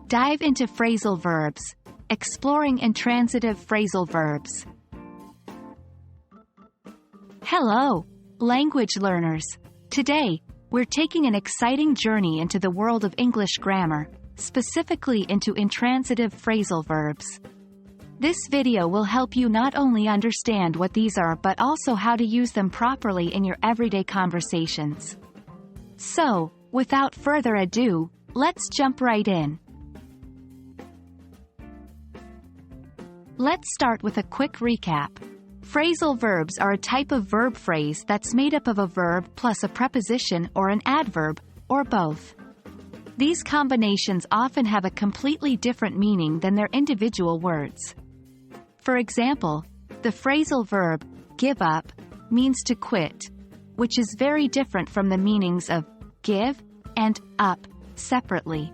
Dive into phrasal verbs, exploring intransitive phrasal verbs. Hello, language learners. Today, we're taking an exciting journey into the world of English grammar, specifically into intransitive phrasal verbs. This video will help you not only understand what these are but also how to use them properly in your everyday conversations. So, without further ado, let's jump right in. Let's start with a quick recap. Phrasal verbs are a type of verb phrase that's made up of a verb plus a preposition or an adverb, or both. These combinations often have a completely different meaning than their individual words. For example, the phrasal verb, give up, means to quit, which is very different from the meanings of give and up separately.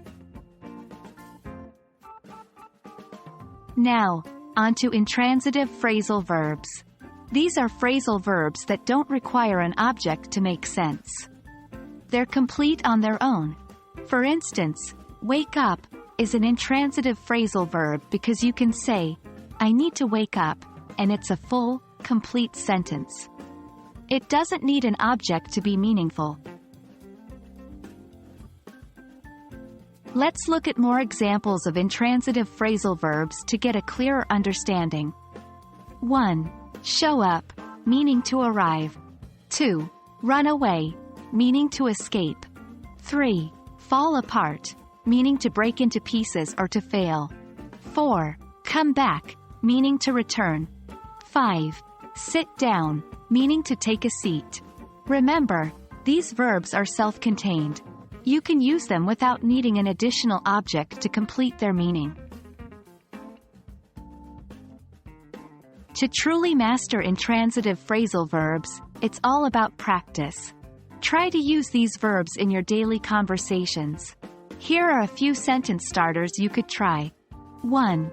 Now, onto intransitive phrasal verbs. These are phrasal verbs that don't require an object to make sense. They're complete on their own. For instance, wake up is an intransitive phrasal verb because you can say, I need to wake up, and it's a full, complete sentence. It doesn't need an object to be meaningful. Let's look at more examples of intransitive phrasal verbs to get a clearer understanding. 1. Show up, meaning to arrive. 2. Run away, meaning to escape. 3. Fall apart, meaning to break into pieces or to fail. 4. Come back, meaning to return. 5. Sit down, meaning to take a seat. Remember, these verbs are self-contained. You can use them without needing an additional object to complete their meaning. To truly master intransitive phrasal verbs, it's all about practice. Try to use these verbs in your daily conversations. Here are a few sentence starters you could try. 1.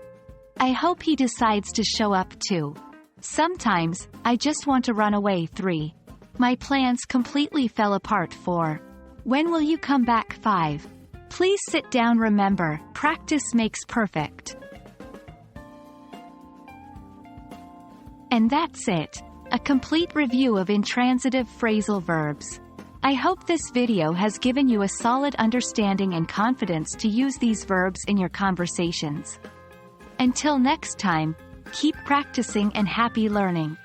I hope he decides to show up too. Sometimes, I just want to run away. 3. My plans completely fell apart. 4. When will you come back? 5. Please sit down. Remember, practice makes perfect. And that's it. A complete review of intransitive phrasal verbs. I hope this video has given you a solid understanding and confidence to use these verbs in your conversations. Until next time, keep practicing and happy learning.